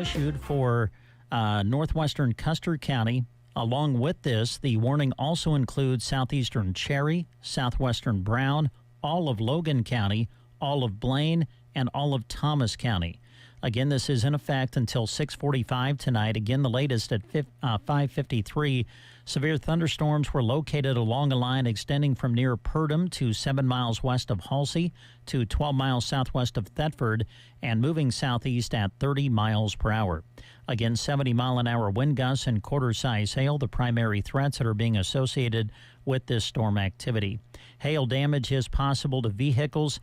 issued for northwestern Custer County. Along with this, the warning also includes southeastern Cherry, southwestern Brown, all of Logan County, all of Blaine, and all of Thomas County. Again, this is in effect until 6:45 tonight. Again, the latest at 5:53. Severe thunderstorms were located along a line extending from near Purdom to 7 miles west of Halsey to 12 miles southwest of Thetford and moving southeast at 30 miles per hour. Again, 70-mile-an-hour wind gusts and quarter-size hail, the primary threats that are being associated with this storm activity. Hail damage is possible to vehicles,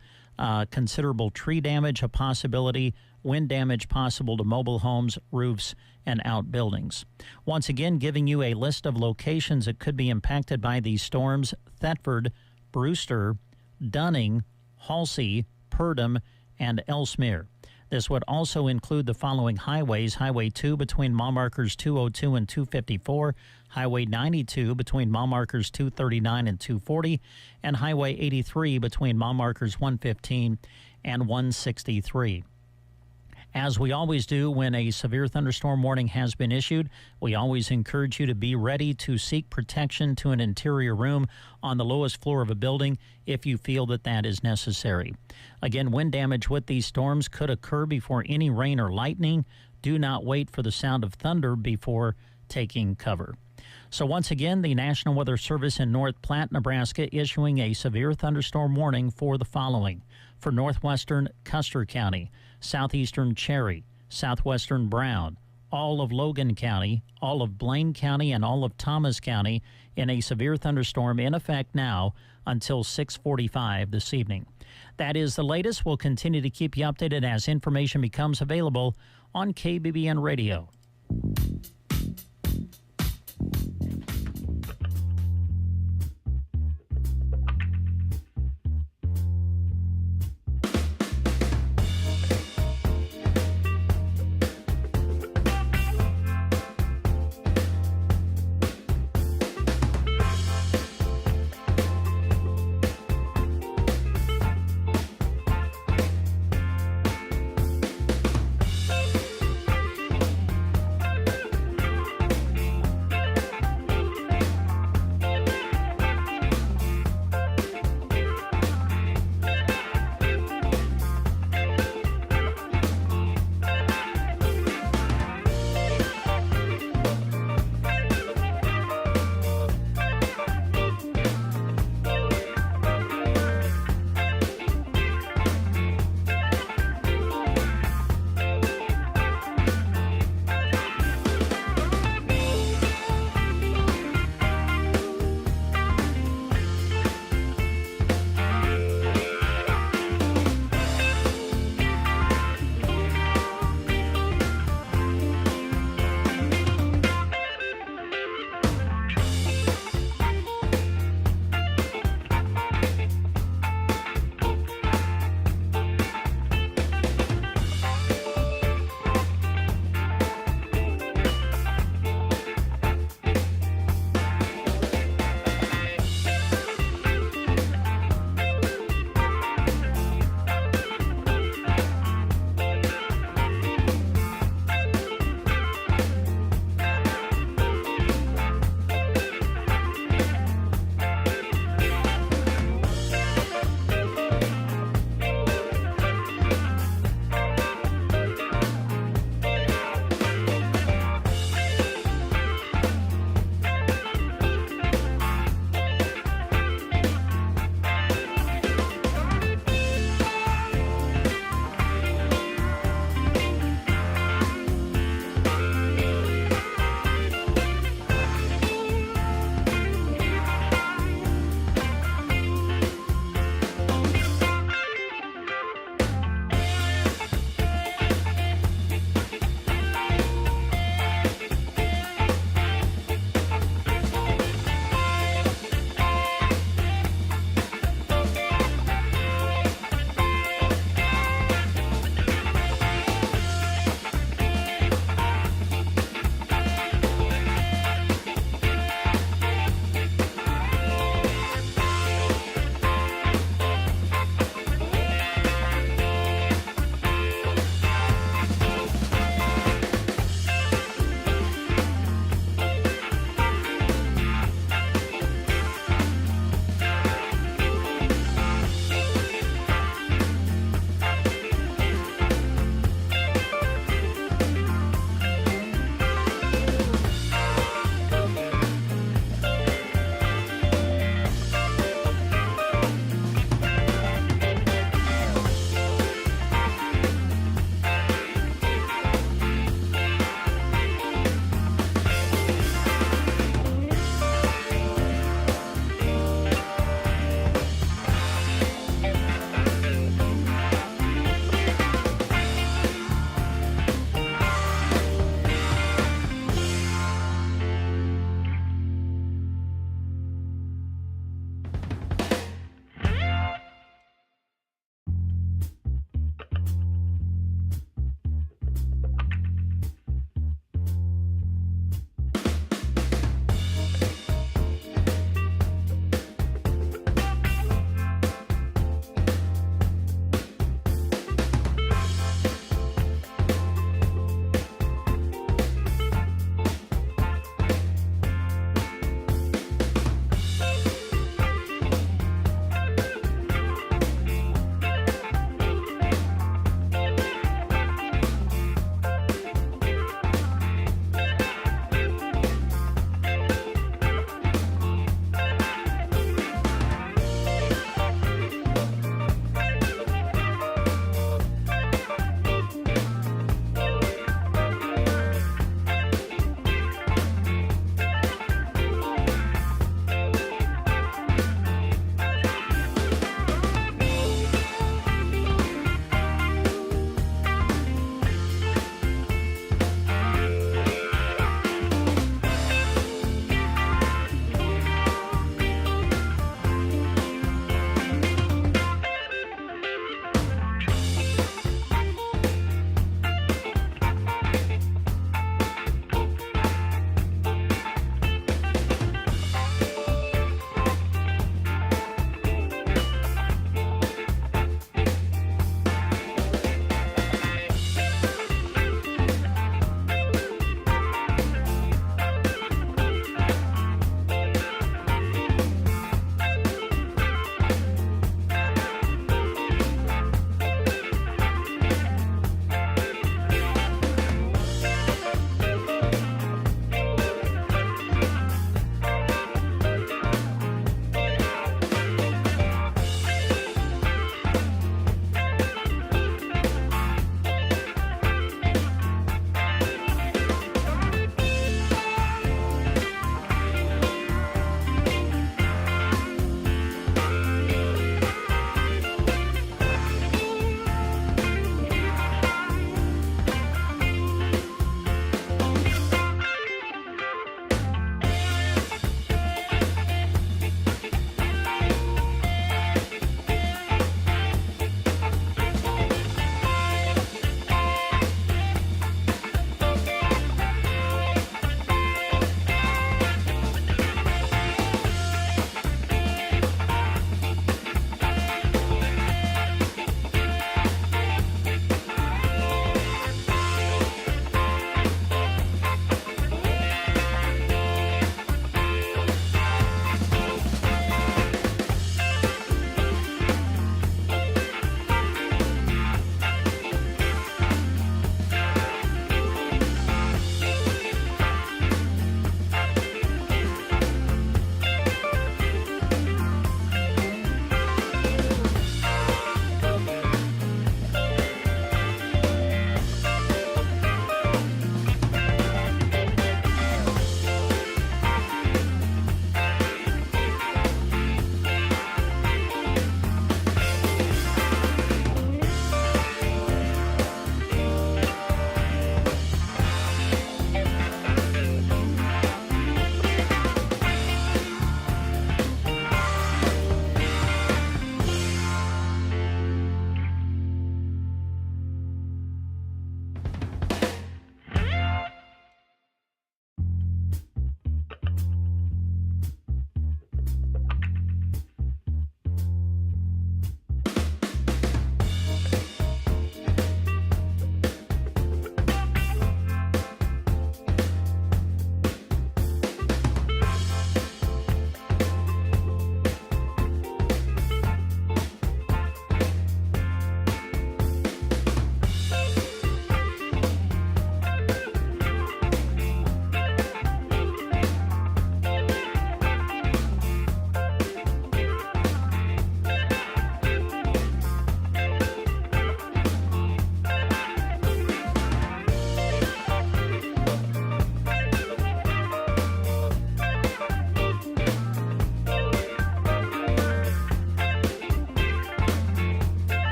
considerable tree damage a possibility, wind damage possible to mobile homes, roofs, and outbuildings. Once again, giving you a list of locations that could be impacted by these storms: Thetford, Brewster, Dunning, Halsey, Purdom, and Ellesmere. This would also include the following highways: Highway 2 between mile markers 202 and 254, Highway 92 between mile markers 239 and 240, and Highway 83 between mile markers 115 and 163. As we always do when a severe thunderstorm warning has been issued, we always encourage you to be ready to seek protection to an interior room on the lowest floor of a building if you feel that that is necessary. Again, wind damage with these storms could occur before any rain or lightning. Do not wait for the sound of thunder before taking cover. So once again, the National Weather Service in North Platte, Nebraska, issuing a severe thunderstorm warning for the following: for northwestern Custer County, southeastern Cherry, southwestern Brown, all of Logan County, all of Blaine County, and all of Thomas County in a severe thunderstorm in effect now until 6:45 this evening. That is the latest. We'll continue to keep you updated as information becomes available on KBBN Radio.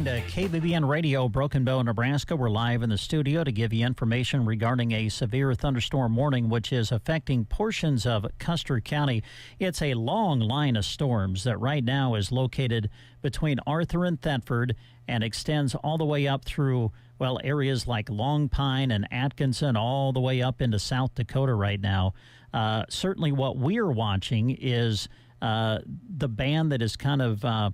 listening to KBBN Radio, Broken Bow, Nebraska. We're live in the studio to give you information regarding a severe thunderstorm warning which is affecting portions of Custer County. It's a long line of storms that right now is located between Arthur and Thetford and extends all the way up through, well, areas like Long Pine and Atkinson, all the way up into South Dakota right now. Certainly what we're watching is the band that is kind of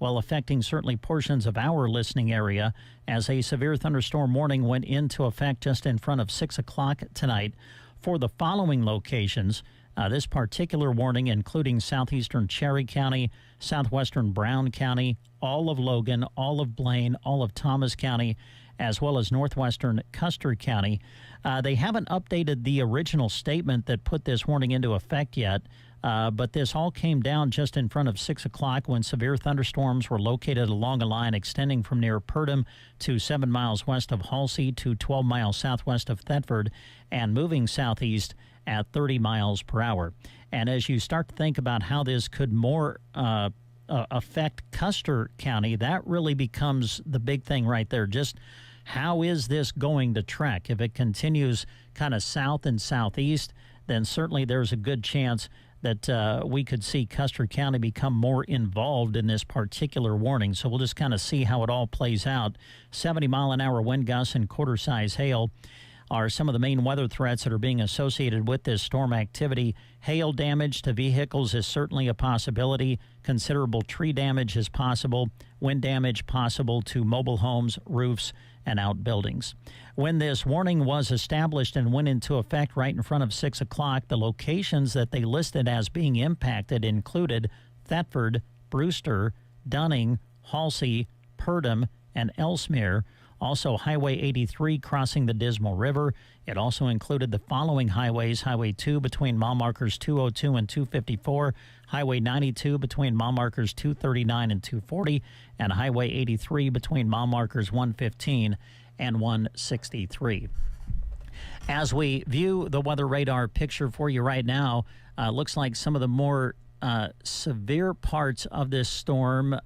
affecting certainly portions of our listening area as a severe thunderstorm warning went into effect just in front of 6 o'clock tonight for the following locations. This particular warning including southeastern Cherry County, southwestern Brown County, all of Logan, all of Blaine, all of Thomas County, as well as northwestern Custer County. They haven't updated the original statement that put this warning into effect yet. But this all came down just in front of 6 o'clock when severe thunderstorms were located along a line extending from near Purdom to 7 miles west of Halsey to 12 miles southwest of Thetford and moving southeast at 30 miles per hour. And as you start to think about how this could more affect Custer County, that really becomes the big thing right there. Just how is this going to track? If it continues kind of south and southeast, then certainly there's a good chance that we could see Custer County become more involved in this particular warning. So we'll just kind of see how it all plays out. 70-mile-an-hour wind gusts and quarter-size hail are some of the main weather threats that are being associated with this storm activity. Hail damage to vehicles is certainly a possibility. Considerable tree damage is possible. Wind damage possible to mobile homes, roofs, and outbuildings. When this warning was established and went into effect right in front of 6 o'clock, the locations that they listed as being impacted included Thetford, Brewster, Dunning, Halsey, Purdom, and Ellesmere. Also, Highway 83 crossing the Dismal River. It also included the following highways: Highway 2 between mile markers 202 and 254, Highway 92 between mile markers 239 and 240, and Highway 83 between mile markers 115 and 163. As we view the weather radar picture for you right now, looks like some of the more severe parts of this storm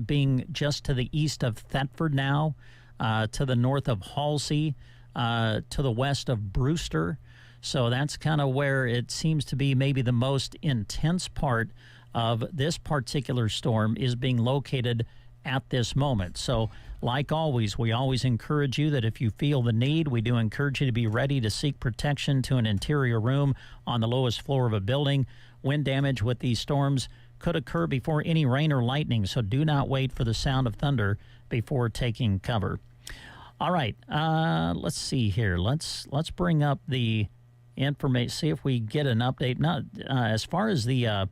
being just to the east of Thetford now, to the north of Halsey, to the west of Brewster. So that's kind of where it seems to be maybe the most intense part of this particular storm is being located at this moment. So like always, we always encourage you that if you feel the need, we do encourage you to be ready to seek protection to an interior room on the lowest floor of a building. Wind damage with these storms could occur before any rain or lightning, so do not wait for the sound of thunder before taking cover. All right, let's see here. Let's bring up the information, see if we get an update. Not as far as the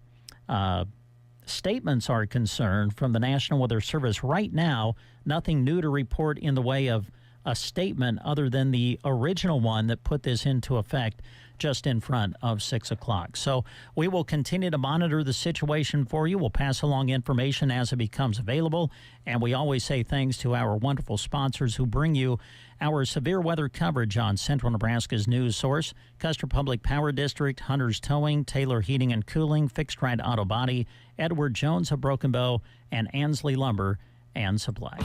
statements are concerned from the National Weather Service right now, nothing new to report in the way of a statement other than the original one that put this into effect just in front of 6 o'clock. So we will continue to monitor the situation for you. We'll pass along information as it becomes available. And we always say thanks to our wonderful sponsors who bring you our severe weather coverage on Central Nebraska's news source: Custer Public Power District, Hunter's Towing, Taylor Heating and Cooling, Fixed Right Auto Body, Edward Jones of Broken Bow, and Ansley Lumber and Supply.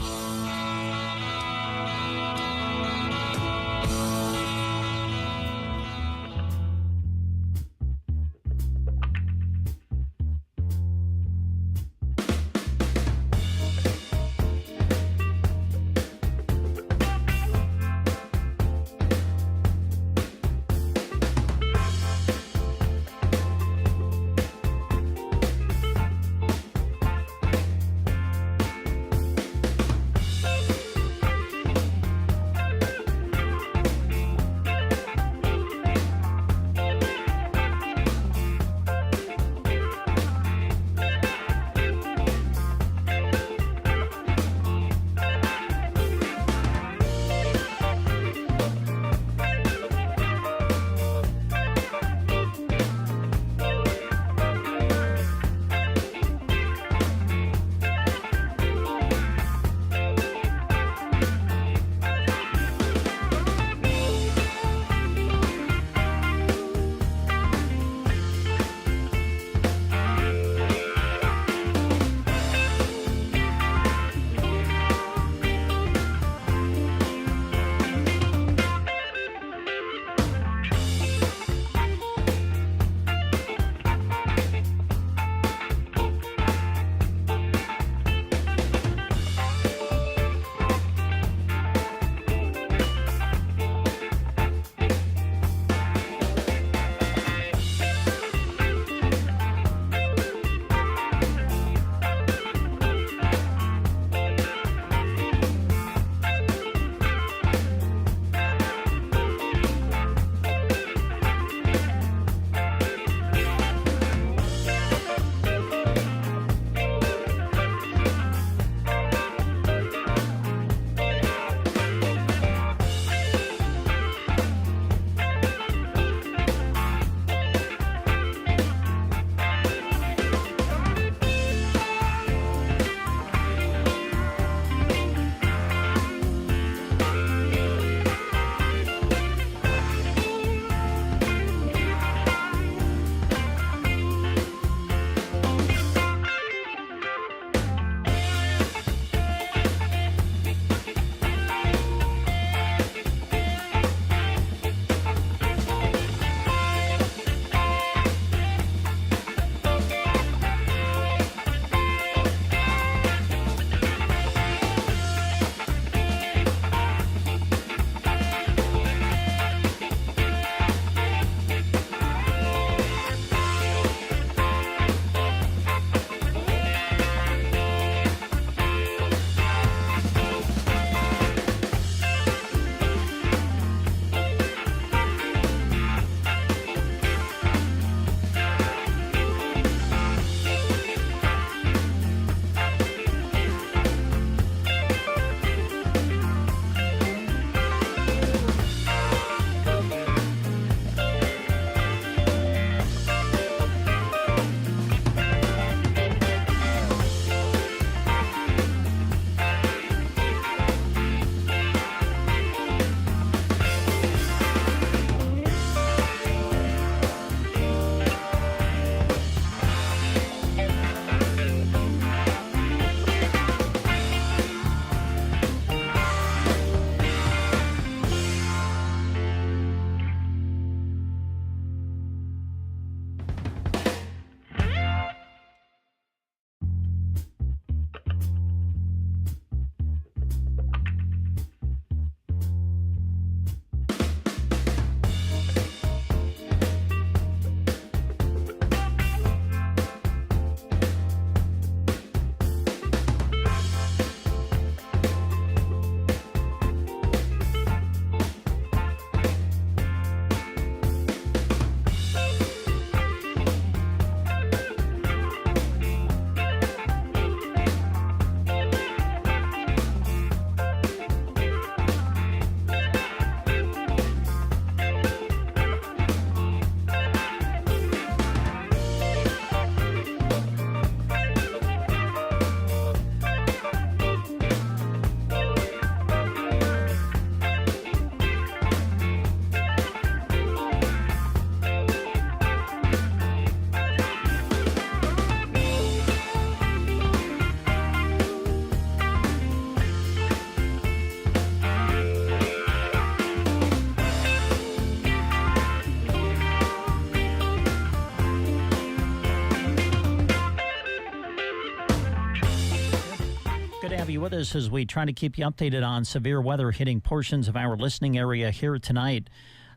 Good to have you with us as we try to keep you updated on severe weather hitting portions of our listening area here tonight.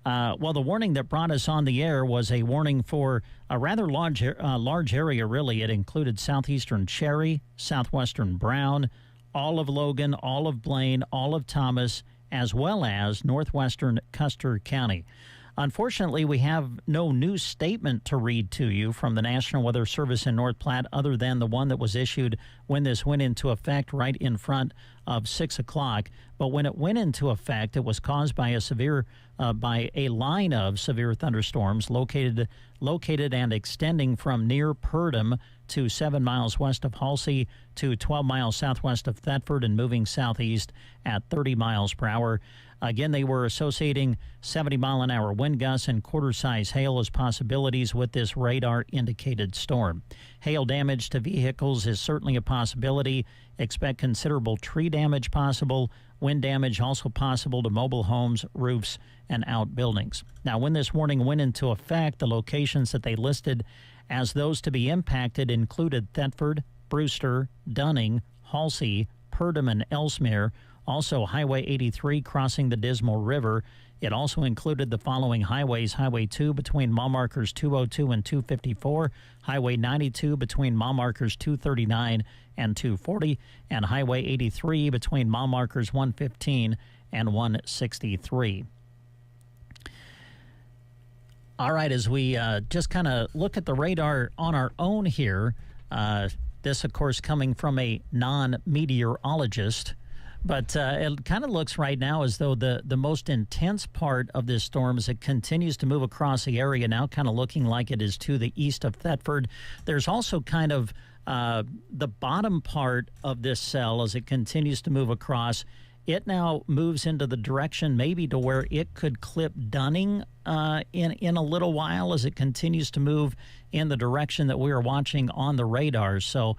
Well, the warning that brought us on the air was a warning for a rather large area, really. It included southeastern Cherry, southwestern Brown, all of Logan, all of Blaine, all of Thomas, as well as northwestern Custer County. Unfortunately, we have no new statement to read to you from the National Weather Service in North Platte other than the one that was issued when this went into effect right in front of 6 o'clock. But when it went into effect, it was caused by a line of severe thunderstorms located and extending from near Purdom to 7 miles west of Halsey to 12 miles southwest of Thetford and moving southeast at 30 miles per hour. Again, they were associating 70-mile-an-hour wind gusts and quarter-size hail as possibilities with this radar-indicated storm. Hail damage to vehicles is certainly a possibility. Expect considerable tree damage possible. Wind damage also possible to mobile homes, roofs, and outbuildings. Now, when this warning went into effect, the locations that they listed as those to be impacted included Thetford, Brewster, Dunning, Halsey, Purdom, and Ellesmere. Also, Highway 83 crossing the Dismal River. It also included the following highways: Highway 2 between mile markers 202 and 254, Highway 92 between mile markers 239 and 240, and Highway 83 between mile markers 115 and 163. All right, as we just kind of look at the radar on our own here, this, of course, coming from a non-meteorologist, but it kind of looks right now as though the most intense part of this storm, as it continues to move across the area, now kind of looking like it is to the east of Thetford. There's also kind of the bottom part of this cell as it continues to move across. It now moves into the direction maybe to where it could clip Dunning in a little while as it continues to move in the direction that we are watching on the radar. So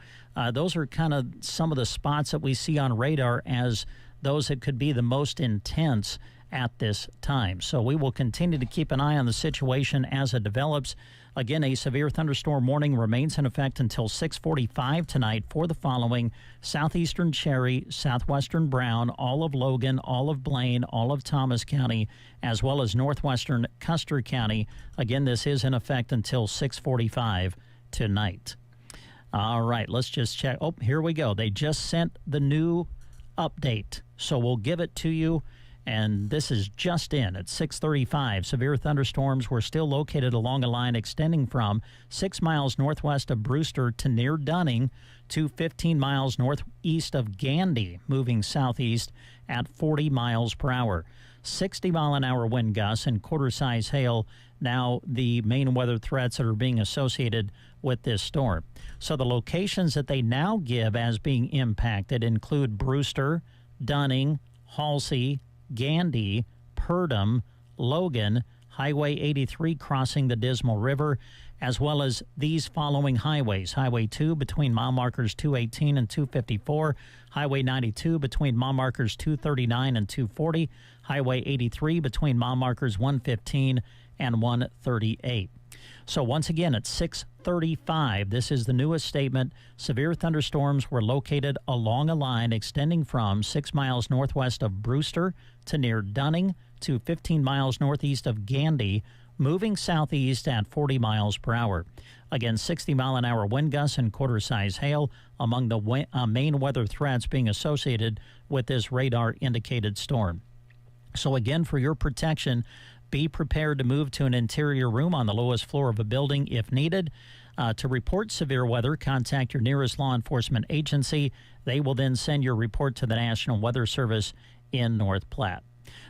those are kind of some of the spots that we see on radar as those that could be the most intense at this time. So we will continue to keep an eye on the situation as it develops. Again, a severe thunderstorm warning remains in effect until 6:45 tonight for the following: southeastern Cherry, southwestern Brown, all of Logan, all of Blaine, all of Thomas County, as well as northwestern Custer County. Again, this is in effect until 6:45 tonight. All right, let's just check. Oh, here we go. They just sent the new update, so we'll give it to you. And this is just in at 6:35. Severe thunderstorms were still located along a line extending from 6 miles northwest of Brewster to near Dunning to 15 miles northeast of Gandy, moving southeast at 40 miles per hour. 60-mile-an-hour wind gusts and quarter-size hail, now the main weather threats that are being associated with this storm. So the locations that they now give as being impacted include Brewster, Dunning, Halsey, Gandy, Purdom, Logan, Highway 83 crossing the Dismal River, as well as these following highways: Highway 2 between mile markers 218 and 254, Highway 92 between mile markers 239 and 240, Highway 83 between mile markers 115 and 138. So once again, at 6:35, this is the newest statement. Severe thunderstorms were located along a line extending from 6 miles northwest of Brewster to near Dunning to 15 miles northeast of Gandy, moving southeast at 40 miles per hour. Again, 60-mile-an-hour wind gusts and quarter-size hail among the main weather threats being associated with this radar-indicated storm. So again, for your protection, be prepared to move to an interior room on the lowest floor of a building if needed. To report severe weather, contact your nearest law enforcement agency. They will then send your report to the National Weather Service in North Platte.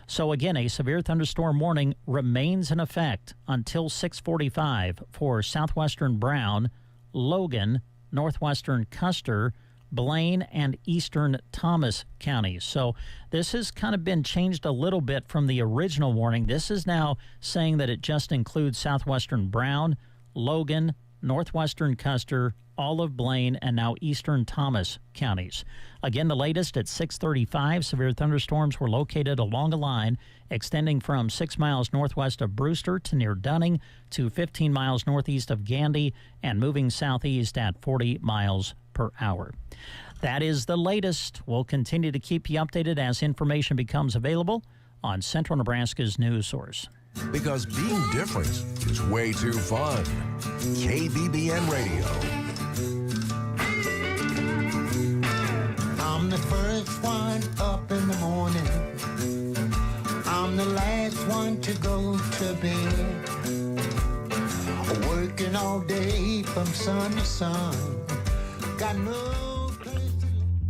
So again, a severe thunderstorm warning remains in effect until 6:45 for southwestern Brown, Logan, northwestern Custer, Blaine, and eastern Thomas counties. So this has kind of been changed a little bit from the original warning. This is now saying that it just includes southwestern Brown, Logan, northwestern Custer, all of Blaine, and now eastern Thomas counties. Again, the latest at 6:35, severe thunderstorms were located along a line extending from 6 miles northwest of Brewster to near Dunning to 15 miles northeast of Gandy and moving southeast at 40 miles per hour. That is the latest. We'll continue to keep you updated as information becomes available on Central Nebraska's news source. Because being different is way too fun. KBBN Radio. I'm the first one up in the morning. I'm the last one to go to bed. Working all day from sun to sun. Got no place to live.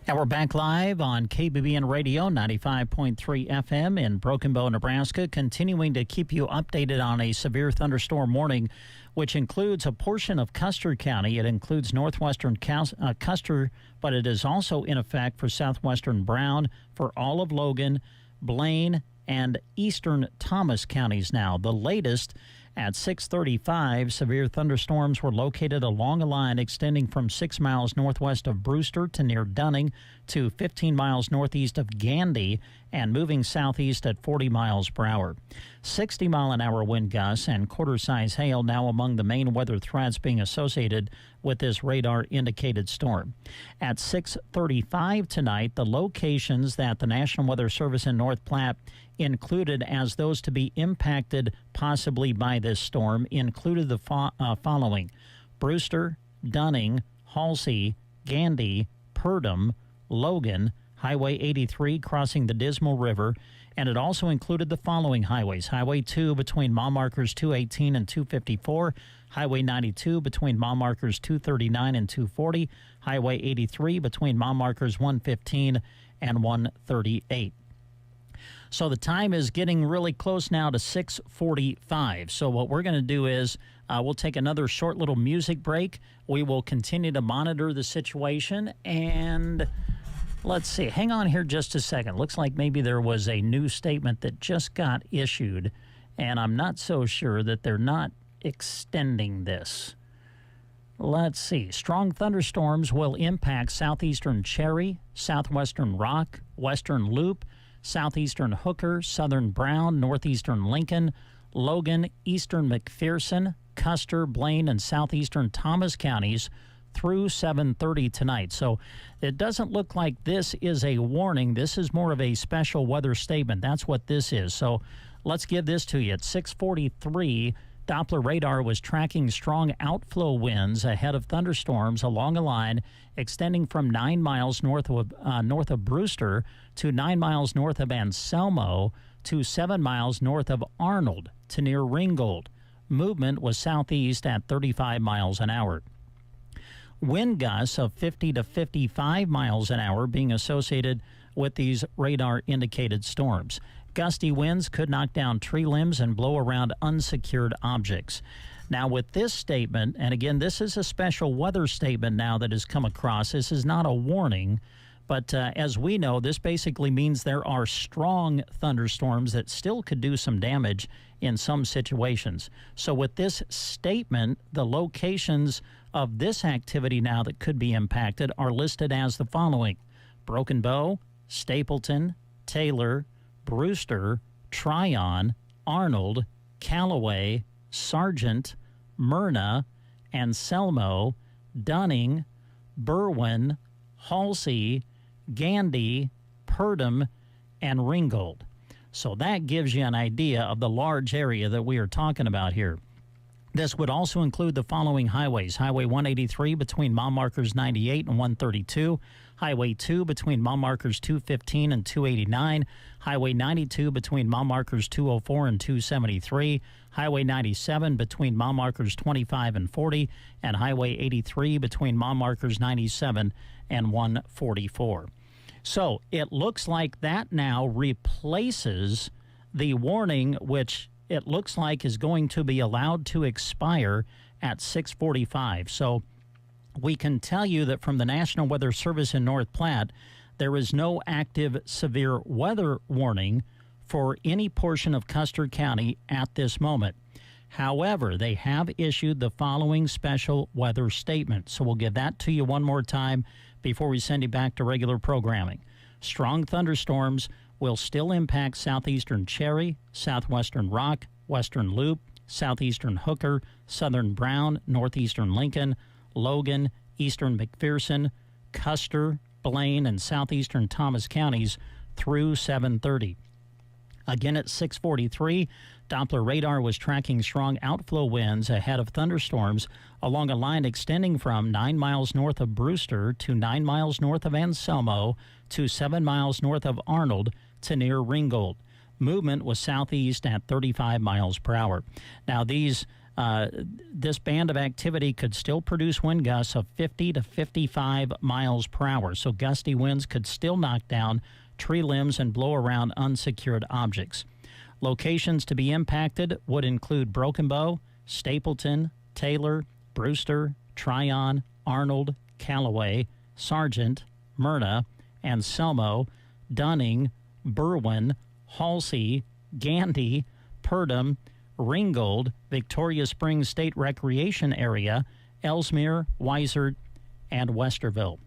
And we're back live on KBBN Radio 95.3 FM in Broken Bow, Nebraska, continuing to keep you updated on a severe thunderstorm warning, which includes a portion of Custer County. It includes northwestern Custer, but it is also in effect for southwestern Brown, for all of Logan, Blaine, and eastern Thomas counties now. The latest At 6:35, severe thunderstorms were located along a line extending from 6 miles northwest of Brewster to near Dunning to 15 miles northeast of Gandy and moving southeast at 40 miles per hour. 60-mile-an-hour wind gusts and quarter-size hail now among the main weather threats being associated with this radar-indicated storm. At 6:35 tonight, the locations that the National Weather Service in North Platte included as those to be impacted possibly by this storm included the following: Brewster, Dunning, Halsey, Gandy, Purdom, Logan, Highway 83 crossing the Dismal River, and it also included the following highways: Highway 2 between mile markers 218 and 254, Highway 92 between mile markers 239 and 240, Highway 83 between mile markers 115 and 138. So the time is getting really close now to 6:45. So what we're going to do is we'll take another short little music break. We will continue to monitor the situation, and let's see. Hang on here just a second. Looks like maybe there was a new statement that just got issued, and I'm not so sure that they're not extending this. Let's see. Strong thunderstorms will impact southeastern Cherry, southwestern Rock, western Loop, southeastern Hooker, southern Brown, northeastern Lincoln, Logan, eastern McPherson, Custer, Blaine, and southeastern Thomas counties through 7:30 tonight. So it doesn't look like this is a warning. This is more of a special weather statement. That's what this is. So let's give this to you. At 6:43, Doppler radar was tracking strong outflow winds ahead of thunderstorms along a line extending from 9 miles north of Brewster to 9 miles north of Anselmo to 7 miles north of Arnold to near Ringgold. Movement was southeast at 35 miles an hour. Wind gusts of 50 to 55 miles an hour being associated with these radar-indicated storms. Gusty winds could knock down tree limbs and blow around unsecured objects. Now, with this statement, and again, this is a special weather statement now that has come across. This is not a warning, but as we know, this basically means there are strong thunderstorms that still could do some damage in some situations. So with this statement, the locations of this activity now that could be impacted are listed as the following: Broken Bow, Stapleton, Taylor, Brewster, Tryon, Arnold, Callaway, Sargent, Myrna, Anselmo, Dunning, Berwyn, Halsey, Gandy, Purdom, and Ringgold. So that gives you an idea of the large area that we are talking about here. This would also include the following highways: Highway 183 between mile markers 98 and 132, Highway 2 between mile markers 215 and 289, Highway 92 between mile markers 204 and 273, Highway 97 between mile markers 25 and 40, and Highway 83 between mile markers 97 and 144. So it looks like that now replaces the warning, which it looks like is going to be allowed to expire at 6:45. So we can tell you that from the National Weather Service in North Platte, there is no active severe weather warning for any portion of Custer County at this moment. However, they have issued the following special weather statement. So we'll give that to you one more time before we send you back to regular programming. Strong thunderstorms will still impact southeastern Cherry, southwestern Rock, western Loop, southeastern Hooker, southern Brown, northeastern Lincoln, Logan, eastern McPherson, Custer, Blaine, and southeastern Thomas counties through 7:30. Again at 6:43, Doppler radar was tracking strong outflow winds ahead of thunderstorms along a line extending from 9 miles north of Brewster to 9 miles north of Anselmo to 7 miles north of Arnold to near Ringgold. Movement was southeast at 35 miles per hour. Now, this band of activity could still produce wind gusts of 50 to 55 miles per hour. So gusty winds could still knock down tree limbs and blow around unsecured objects. Locations to be impacted would include Broken Bow, Stapleton, Taylor, Brewster, Tryon, Arnold, Callaway, Sargent, Myrna, Anselmo, Dunning, Berwyn, Halsey, Gandy, Purdom, Ringgold, Victoria Springs State Recreation Area, Ellesmere, Wysert, and Westerville.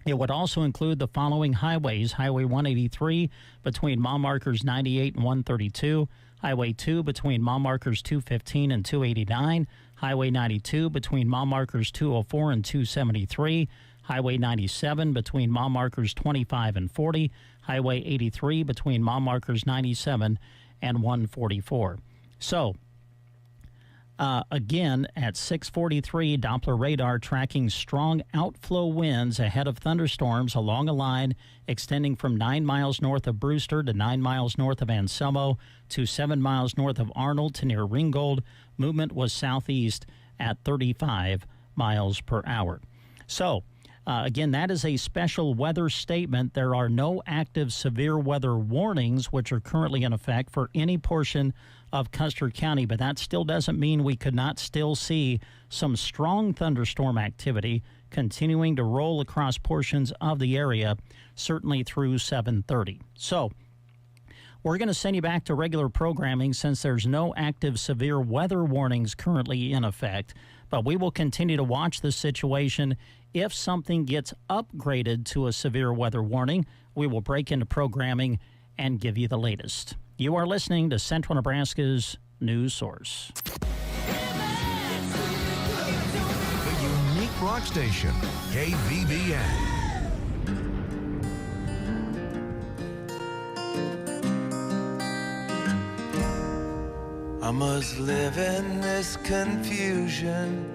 It would also include the following highways: Highway 183 between mile markers 98 and 132, Highway 2 between mile markers 215 and 289, Highway 92 between mile markers 204 and 273, Highway 97 between mile markers 25 and 40, Highway 83 between mile markers 97 and 144. So, again, at 6:43, Doppler radar tracking strong outflow winds ahead of thunderstorms along a line extending from 9 miles north of Brewster to 9 miles north of Anselmo to 7 miles north of Arnold to near Ringgold. Movement was southeast at 35 miles per hour. So, again, that is a special weather statement. There are no active severe weather warnings which are currently in effect for any portion of Custer County, but that still doesn't mean we could not still see some strong thunderstorm activity continuing to roll across portions of the area, certainly through 7:30. So we're going to send you back to regular programming since there's no active severe weather warnings currently in effect, but we will continue to watch the situation. If something gets upgraded to a severe weather warning, we will break into programming and give you the latest. You are listening to Central Nebraska's news source. The unique rock station, KBBN. I must live in this confusion